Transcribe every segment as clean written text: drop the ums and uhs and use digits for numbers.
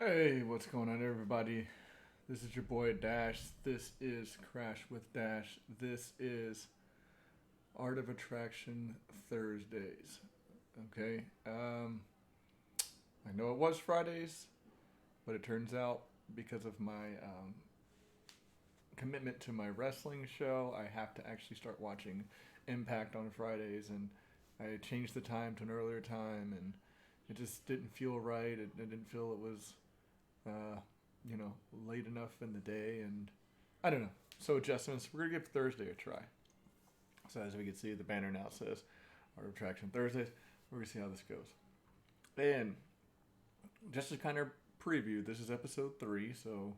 Hey, what's going on, everybody? This is your boy Dash. This is Crash with Dash. This is Art of Attraction Thursdays. Okay. I know it was Fridays, but it turns out because of my commitment to my wrestling show, I have to actually start watching Impact on Fridays, and I changed the time to an earlier time, and it just didn't feel right. It didn't feel it was uh, late enough in the day, and I don't know. So adjustments. We're gonna give Thursday a try. So as we can see, the banner now says Art of Attraction Thursdays. We're gonna see how this goes. And just to kind of preview, this is episode 3. So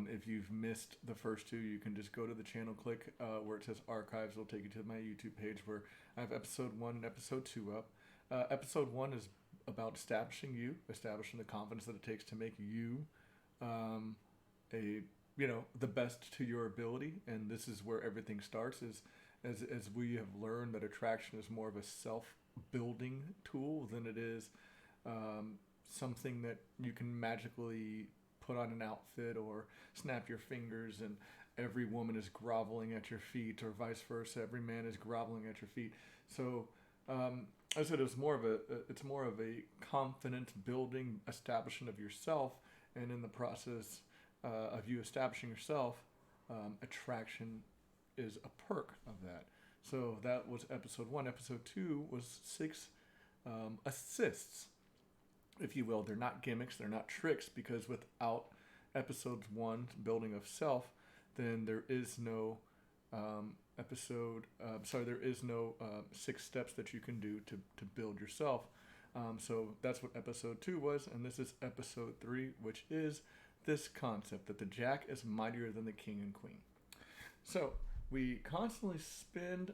if you've missed the first two, you can just go to the channel, click where it says archives. It'll take you to my YouTube page where I have episode 1 and episode 2 up. Episode 1 is about establishing the confidence that it takes to make you um, a the best to your ability, and this is where everything starts. Is as we have learned that attraction is more of a self building tool than it is something that you can magically put on an outfit or snap your fingers and every woman is groveling at your feet, or vice versa, every man is groveling at your feet. So I said it's more of a confidence building establishment of yourself, and in the process of you establishing yourself, attraction is a perk of that. So that was episode 1. Episode 2 was 6 assists, if you will. They're not gimmicks, they're not tricks, because without episode 1, building of self, then there is no there is no 6 steps that you can do to build yourself. So that's what episode 2 was, and this is episode 3, which is this concept that the jack is mightier than the king and queen. So we constantly spend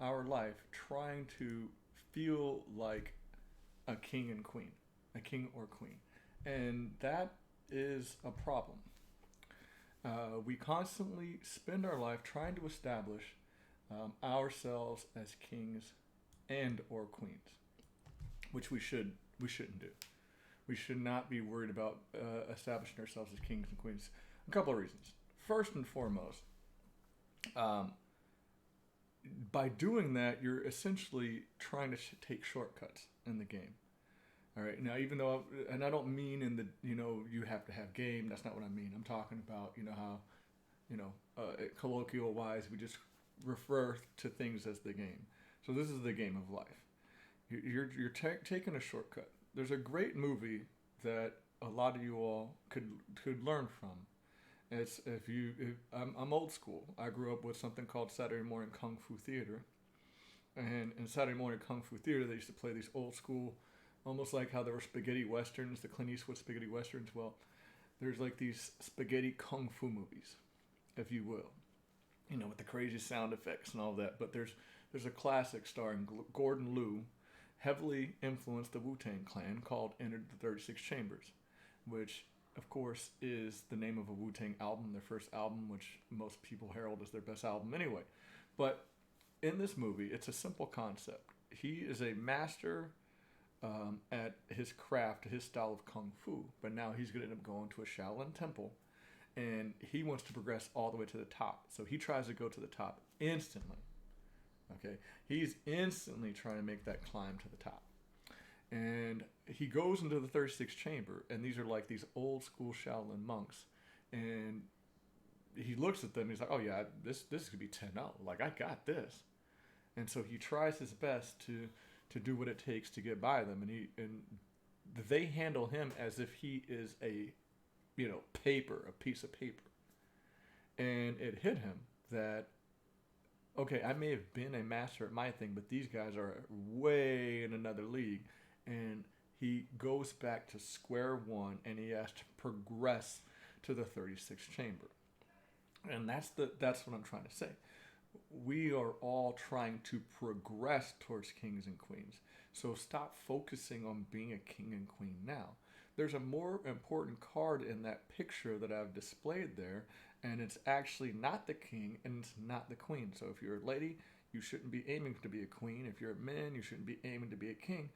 our life trying to feel like a king and queen, a king or queen, and that is a problem. We constantly spend our life trying to establish ourselves as kings and or queens, which we shouldn't do. We should not be worried about establishing ourselves as kings and queens. A couple of reasons. First and foremost, um, by doing that, you're essentially trying to take shortcuts in the game. All right. Now, even though, and I don't mean in the, you have to have game. That's not what I mean. I'm talking about, how, colloquial wise, we just refer to things as the game. So this is the game of life. You're taking a shortcut. There's a great movie that a lot of you all could learn from. It's I'm old school. I grew up with something called Saturday morning kung fu theater, and in Saturday morning kung fu theater they used to play these old school, almost like how there were spaghetti westerns, the Clint Eastwood spaghetti westerns. Well, there's like these spaghetti kung fu movies, if you will, with the crazy sound effects and all that. But there's a classic starring Gordon Liu, heavily influenced the Wu-Tang Clan, called Entered the 36 Chambers, which of course is the name of a Wu-Tang album, their first album, which most people herald as their best album anyway. But in this movie, it's a simple concept. He is a master at his craft, his style of kung fu, but now he's going to end up going to a Shaolin temple, and he wants to progress all the way to the top. So he tries to go to the top instantly. Okay, he's instantly trying to make that climb to the top, and he goes into the 36th chamber, and these are like these old school Shaolin monks, and he looks at them. He's like, "Oh yeah, this could be 10-0. Like I got this," and so he tries his best to do what it takes to get by them, and they handle him as if he is a a piece of paper, and it hit him that, okay, I may have been a master at my thing, but these guys are way in another league. And he goes back to square one, and he has to progress to the 36th chamber. And that's what I'm trying to say. We are all trying to progress towards kings and queens. So stop focusing on being a king and queen now. There's a more important card in that picture that I've displayed there, and it's actually not the king and it's not the queen. So if you're a lady, you shouldn't be aiming to be a queen. If you're a man, you shouldn't be aiming to be a king.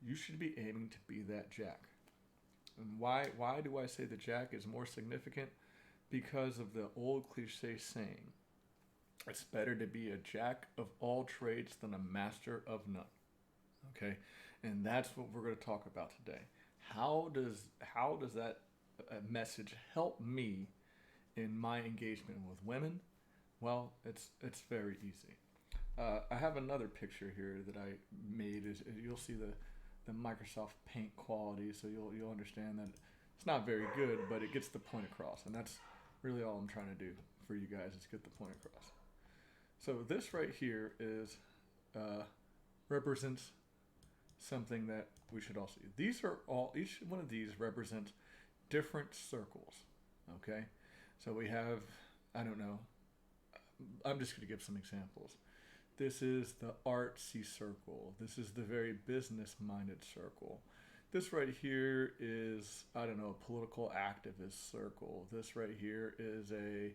You should be aiming to be that jack. And why do I say the Jack is more significant? Because of the old cliche saying, it's better to be a jack of all trades than a master of none. Okay, and that's what we're going to talk about today. How does that message help me in my engagement with women? Well, it's very easy. I have another picture here that I made. Is you'll see the Microsoft Paint quality, so you'll understand that it's not very good, but it gets the point across, and that's really all I'm trying to do for you guys is get the point across. So this right here is represents something that we should all see. These are all each one of these represents different circles. Okay, so we have I don't know. I'm just going to give some examples. This is the artsy circle. This is the very business-minded circle. This right here is, I don't know, a political activist circle. This right here is a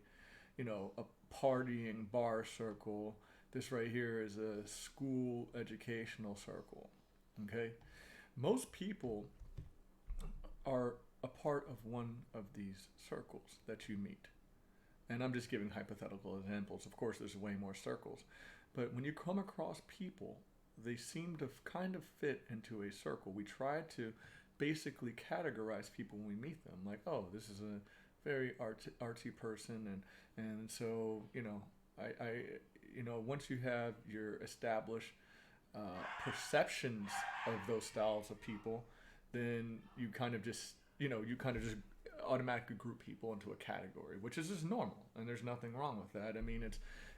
partying bar circle. This right here is a school educational circle. Okay? Most people are a part of one of these circles that you meet. And I'm just giving hypothetical examples. Of course, there's way more circles. But when you come across people, they seem to kind of fit into a circle. We try to basically categorize people when we meet them. Like, oh, this is a very artsy person. And so, once you have your established perceptions of those styles of people, then you kind of just automatically group people into a category, which is just normal, and there's nothing wrong with that. I mean,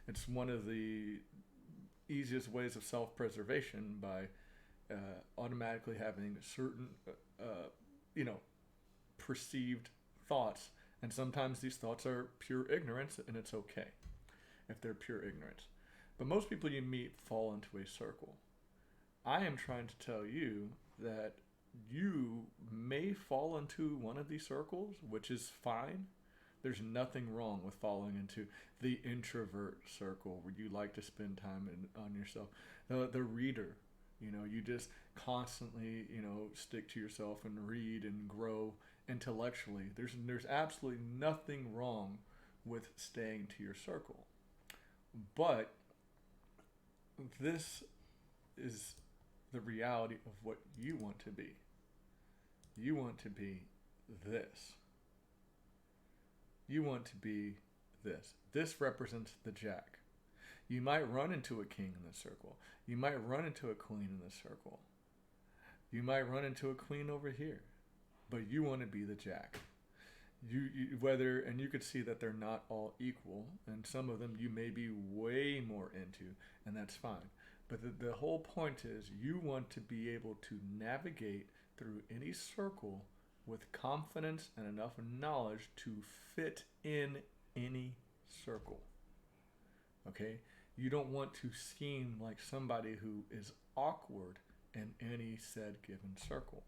it's one of the easiest ways of self-preservation by automatically having certain, perceived thoughts, and sometimes these thoughts are pure ignorance, and it's okay if they're pure ignorance. But most people you meet fall into a circle. I am trying to tell you that you may fall into one of these circles, which is fine. There's nothing wrong with falling into the introvert circle where you like to spend time on yourself. The reader, you just constantly, stick to yourself and read and grow intellectually. There's absolutely nothing wrong with staying to your circle. But this is the reality of what you want to be. You want to be this. You want to be this. This represents the Jack. You might run into a king in this circle. You might run into a queen in this circle. You might run into a queen over here. But you want to be the Jack. And you could see that they're not all equal, and some of them you may be way more into, and that's fine. But the whole point is you want to be able to navigate through any circle with confidence and enough knowledge to fit in any circle. Okay? You don't want to seem like somebody who is awkward in any said given circle.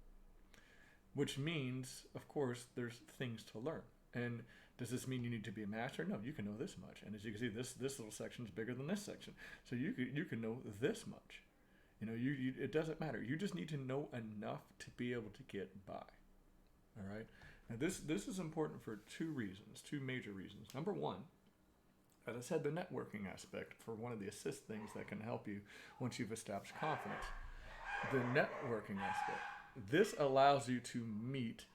Which means, of course, there's things to learn. And does this mean you need to be a master? No, you can know this much. And as you can see, this little section is bigger than this section. So you can know this much. It doesn't matter. You just need to know enough to be able to get by. All right? Now, this is important for two major reasons. Number one, as I said, the networking aspect for one of the assist things that can help you once you've established confidence. The networking aspect. This allows you to meet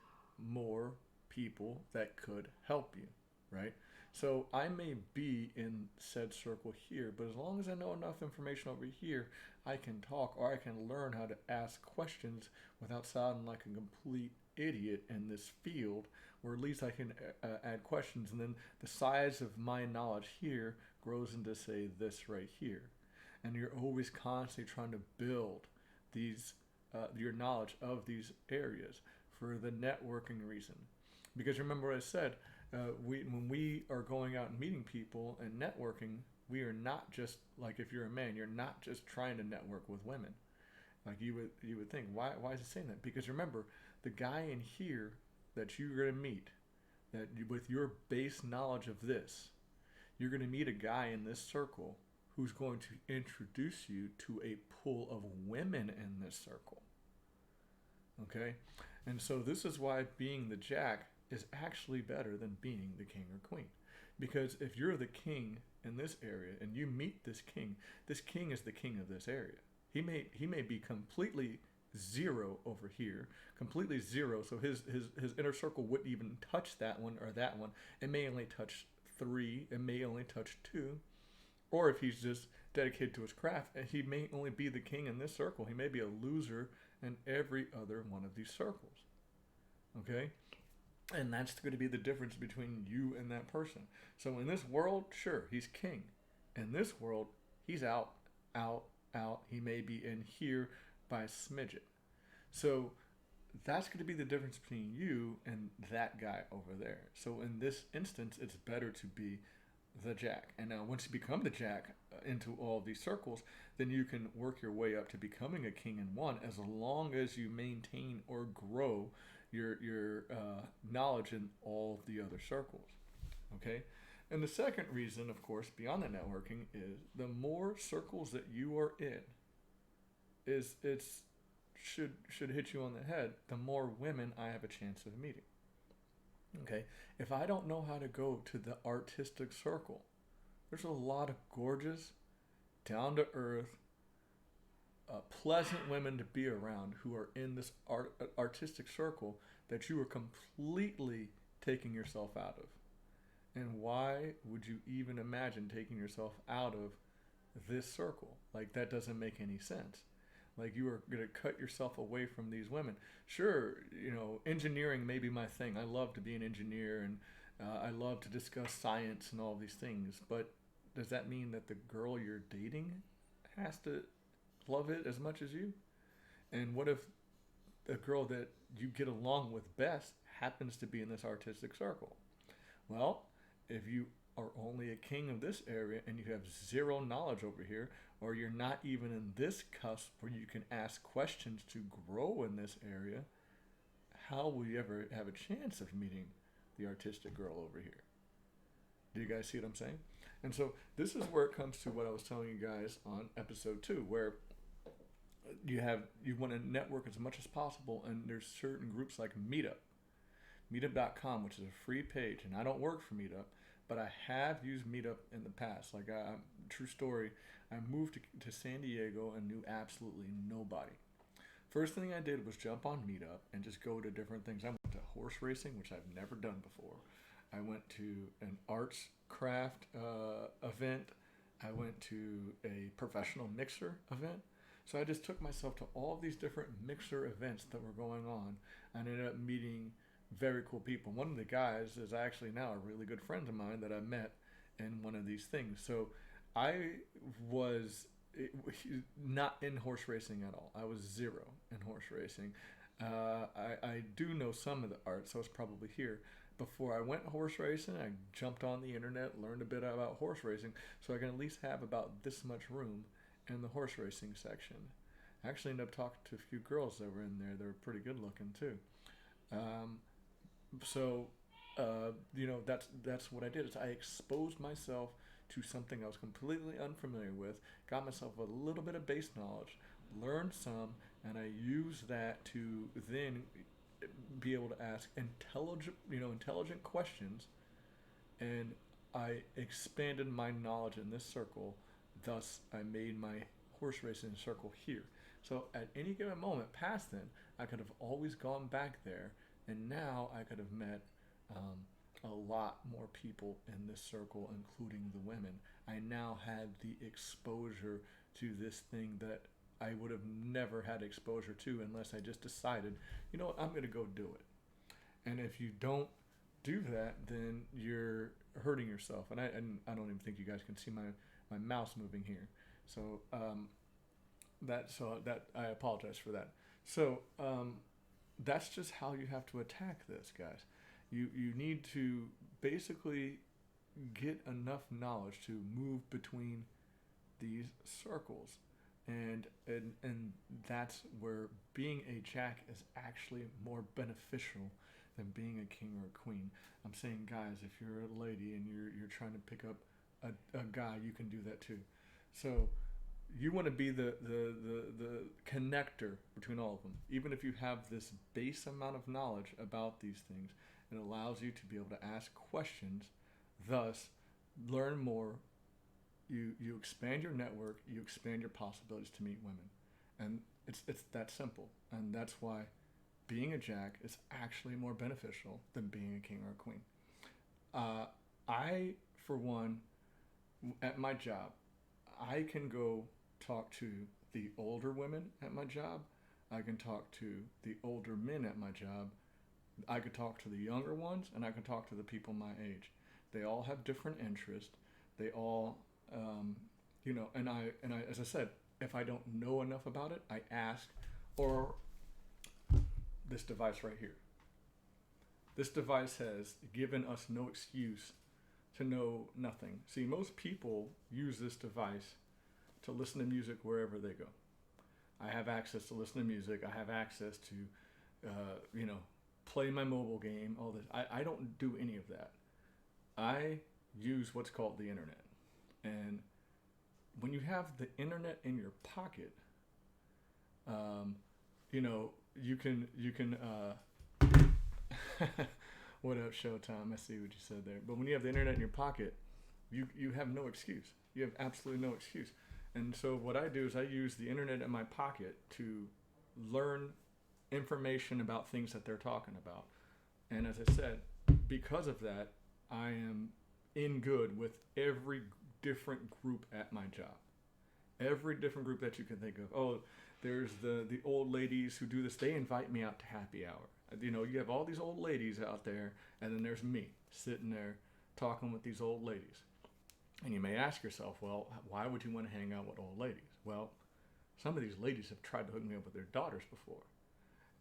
more people that could help you, right? So I may be in said circle here, but as long as I know enough information over here, I can talk or I can learn how to ask questions without sounding like a complete idiot in this field, or at least I can add questions, and then the size of my knowledge here grows into, say, this right here. And you're always constantly trying to build these your knowledge of these areas for the networking reason. Because remember what I said, when we are going out and meeting people and networking, we are not just, like if you're a man, you're not just trying to network with women. Like you would think, why is it saying that? Because remember, the guy in here that you're going to meet, with your base knowledge of this, you're going to meet a guy in this circle who's going to introduce you to a pool of women in this circle. Okay? And so this is why being the jack is actually better than being the king or queen. Because if you're the king in this area and you meet this king is the king of this area. He may be completely zero over here, completely zero. So his inner circle wouldn't even touch that one or that one. It may only touch three. It may only touch two. Or if he's just dedicated to his craft, he may only be the king in this circle. He may be a loser in every other one of these circles. Okay? And that's going to be the difference between you and that person. So in this world, sure, he's king. In this world, he's out, out, out. He may be in here by a smidget. So that's going to be the difference between you and that guy over there. So in this instance, it's better to be the jack. And now once you become the jack into all of these circles, then you can work your way up to becoming a king in one, as long as you maintain or grow your knowledge in all of the other circles. Okay? And the second reason, of course, beyond the networking, is the more circles that you are in, should hit you on the head, the more women I have a chance of meeting. Okay? If I don't know how to go to the artistic circle, there's a lot of gorgeous, down to earth, pleasant women to be around who are in this artistic circle that you are completely taking yourself out of. And why would you even imagine taking yourself out of this circle? Like, that doesn't make any sense. Like, you are going to cut yourself away from these women. Sure, engineering may be my thing. I love to be an engineer, and I love to discuss science and all these things. But does that mean that the girl you're dating has to love it as much as you? And what if the girl that you get along with best happens to be in this artistic circle? Well, if you are only a king of this area and you have zero knowledge over here, or you're not even in this cusp where you can ask questions to grow in this area, how will you ever have a chance of meeting the artistic girl over here? Do you guys see what I'm saying? And so this is where it comes to what I was telling you guys on episode 2, where you want to network as much as possible, and there's certain groups like Meetup.com, which is a free page, and I don't work for Meetup, but I have used Meetup in the past. Like, true story, I moved to San Diego and knew absolutely nobody. First thing I did was jump on Meetup and just go to different things. I went to horse racing, which I've never done before. I went to an arts craft event. I went to a professional mixer event. So I just took myself to all of these different mixer events that were going on, and ended up meeting very cool people. One of the guys is actually now a really good friend of mine that I met in one of these things. So I was not in horse racing at all. I was zero in horse racing. I do know some of the art, so it's probably here. Before I went horse racing, I jumped on the internet, learned a bit about horse racing, so I can at least have about this much room in the horse racing section. I actually ended up talking to a few girls that were in there. They were pretty good looking too. That's what I did. Is I exposed myself to something I was completely unfamiliar with, got myself a little bit of base knowledge, learned some, and I used that to then be able to ask intelligent questions, and I expanded my knowledge in this circle. Thus, I made my horse racing circle here. So at any given moment past then, I could have always gone back there, and now I could have met a lot more people in this circle, including the women. I now had the exposure to this thing that I would have never had exposure to unless I just decided, you know what, I'm going to go do it. And if you don't do that, then you're hurting yourself. And I don't even think you guys can see my mouse moving here. So I apologize for that. So that's just how you have to attack this, guys. You need to basically get enough knowledge to move between these circles. And that's where being a jack is actually more beneficial than being a king or a queen. I'm saying, guys, if you're a lady and you're trying to pick up a guy, you can do that too. So You want to be the connector between all of them. Even if you have this base amount of knowledge about these things, it allows you to be able to ask questions, thus learn more. You expand your network, you expand your possibilities to meet women. And it's that simple. And that's why being a jack is actually more beneficial than being a king or a queen. Uh, I, for one, at my job, I can go talk to the older women at my job. I can talk to the older men at my job. I could talk to the younger ones, and I can talk to the people my age. They all have different interests. They all, um, and I, as I said, if I don't know enough about it, I ask, or this device right here. This device has given us no excuse to know nothing. See, most people use this device to listen to music wherever they go. I have access to listen to music. I have access to, play my mobile game. All this. I don't do any of that. I use what's called the internet. And when you have the internet in your pocket, um, you can. What up, Showtime? I see what you said there. But when you have the internet in your pocket, you have no excuse. You have absolutely no excuse. And so what I do is I use the internet in my pocket to learn information about things that they're talking about. And as I said, because of that, I am in good with every different group at my job. Every different group that you can think of. Oh, there's the old ladies who do this. They invite me out to happy hour. You have all these old ladies out there, and then there's me sitting there talking with these old ladies. And you may ask yourself, well, why would you want to hang out with old ladies? Well, some of these ladies have tried to hook me up with their daughters before.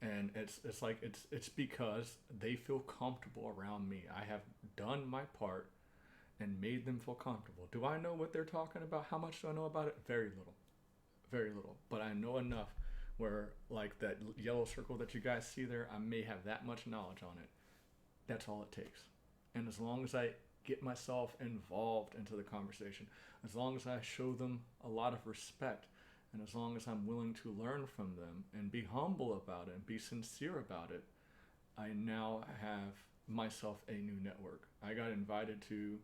And it's because they feel comfortable around me. I have done my part and made them feel comfortable. Do I know what they're talking about? How much do I know about it? Very little. Very little. But I know enough where, like that yellow circle that you guys see there, I may have that much knowledge on it. That's all it takes. And as long as I get myself involved into the conversation, as long as I show them a lot of respect, and as long as I'm willing to learn from them and be humble about it and be sincere about it, I now have myself a new network. I got invited to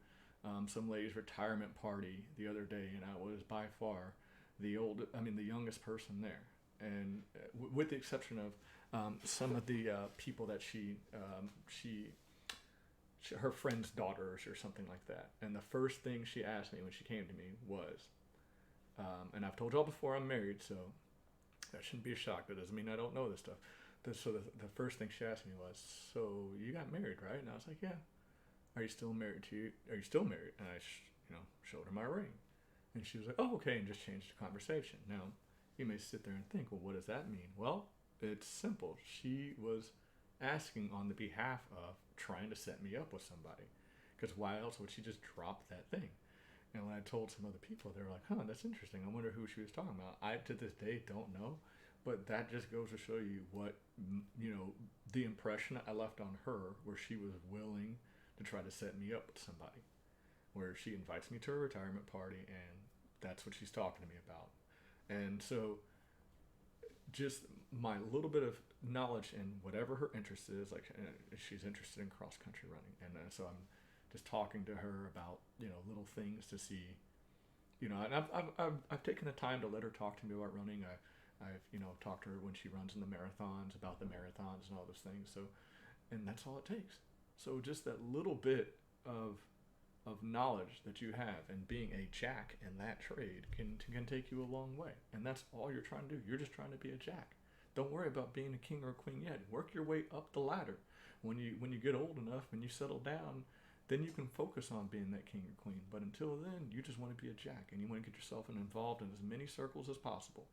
some lady's retirement party the other day, and I was by far the youngest person there. And with the exception of some of the people that her friend's daughters or something like that. And the first thing she asked me when she came to me was, and I've told y'all before I'm married, so that shouldn't be a shock. That doesn't mean I don't know this stuff. So the first thing she asked me was, so you got married, right? And I was like, yeah. Are you still married to you? Are you still married? And I showed her my ring. And she was like, oh, okay, and just changed the conversation. Now, you may sit there and think, well, what does that mean? Well, it's simple. She was asking on the behalf of trying to set me up with somebody. Because why else would she just drop that thing? And when I told some other people, they were like, huh, that's interesting. I wonder who she was talking about. I, to this day, don't know. But that just goes to show you what, the impression I left on her, where she was willing to try to set me up with somebody. Where she invites me to a retirement party, and that's what she's talking to me about. And so just my little bit of knowledge in whatever her interest is, like she's interested in cross country running. And so I'm just talking to her about, little things to see, and I've taken the time to let her talk to me about running. I've talked to her when she runs in the marathons, about the marathons and all those things. So, and that's all it takes. So just that little bit of knowledge that you have, and being a jack in that trade can take you a long way. And that's all you're trying to do. You're just trying to be a jack. Don't worry about being a king or a queen yet. Work your way up the ladder. When you get old enough and you settle down, then you can focus on being that king or queen. But until then, you just want to be a jack, and you want to get yourself involved in as many circles as possible.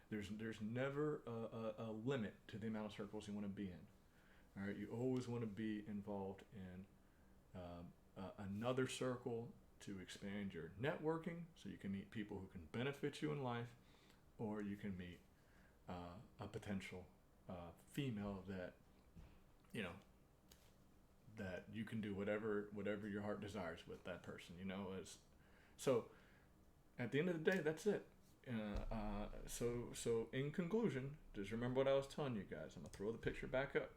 There's never a limit to the amount of circles you want to be in. All right, you always want to be involved in another circle to expand your networking, so you can meet people who can benefit you in life, or you can meet a potential female that that you can do whatever your heart desires with that person. So at the end of the day, that's it. So in conclusion, just remember what I was telling you guys. I'm gonna throw the picture back up,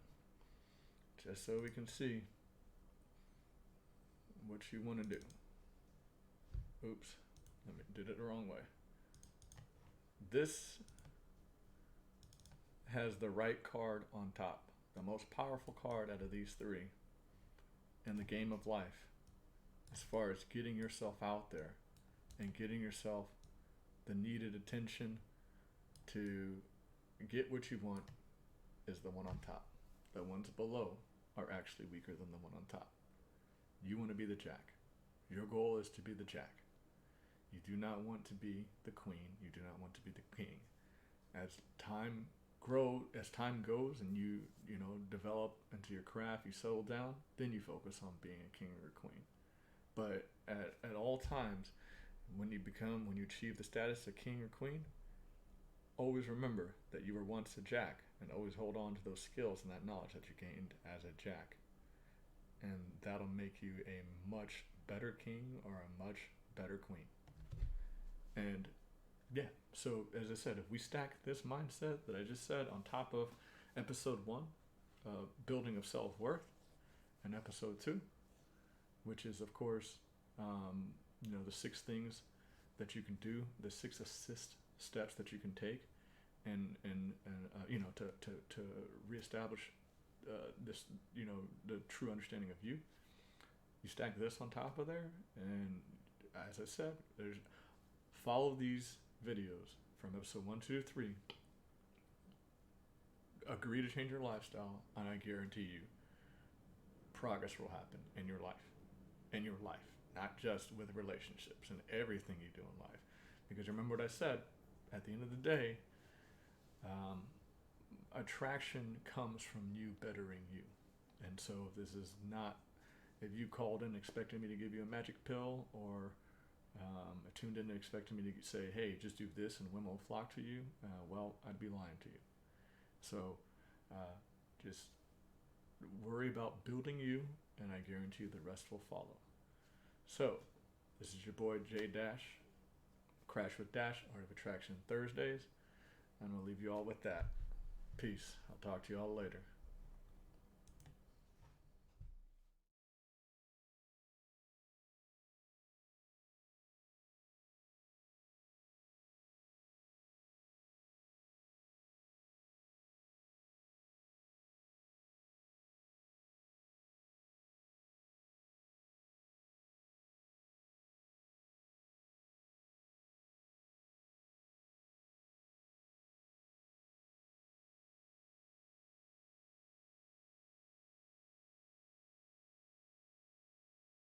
just so we can see what you want to do. Oops, did it the wrong way. This has the right card on top, the most powerful card out of these three in the game of life, as far as getting yourself out there and getting yourself the needed attention to get what you want, is the one on top. The ones below are actually weaker than the one on top. You want to be the jack. Your goal is to be the jack. You do not want to be the queen. You do not want to be the king. As time goes and you develop into your craft, you settle down, then you focus on being a king or a queen. But at all times, when you achieve the status of king or queen, always remember that you were once a jack, and always hold on to those skills and that knowledge that you gained as a jack. And that'll make you a much better king or a much better queen. And yeah, so as I said, if we stack this mindset that I just said on top of episode 1, building of self-worth, and episode 2, which is of course the 6 things that you can do, the 6 assist steps that you can take, and to reestablish this, the true understanding of you. You stack this on top of there, and as I said, follow these videos from episode 1, 2, 3. Agree to change your lifestyle, and I guarantee you, progress will happen in your life. Not just with relationships and everything you do in life. Because remember what I said, at the end of the day, attraction comes from you bettering you. And so if you called in expecting me to give you a magic pill, or tuned in expecting me to say, hey, just do this and women will flock to you, well, I'd be lying to you. So just worry about building you, and I guarantee you the rest will follow. So, this is your boy J Dash, Crash with Dash, Art of Attraction Thursdays, and I'll leave you all with that. Peace. I'll talk to you all later.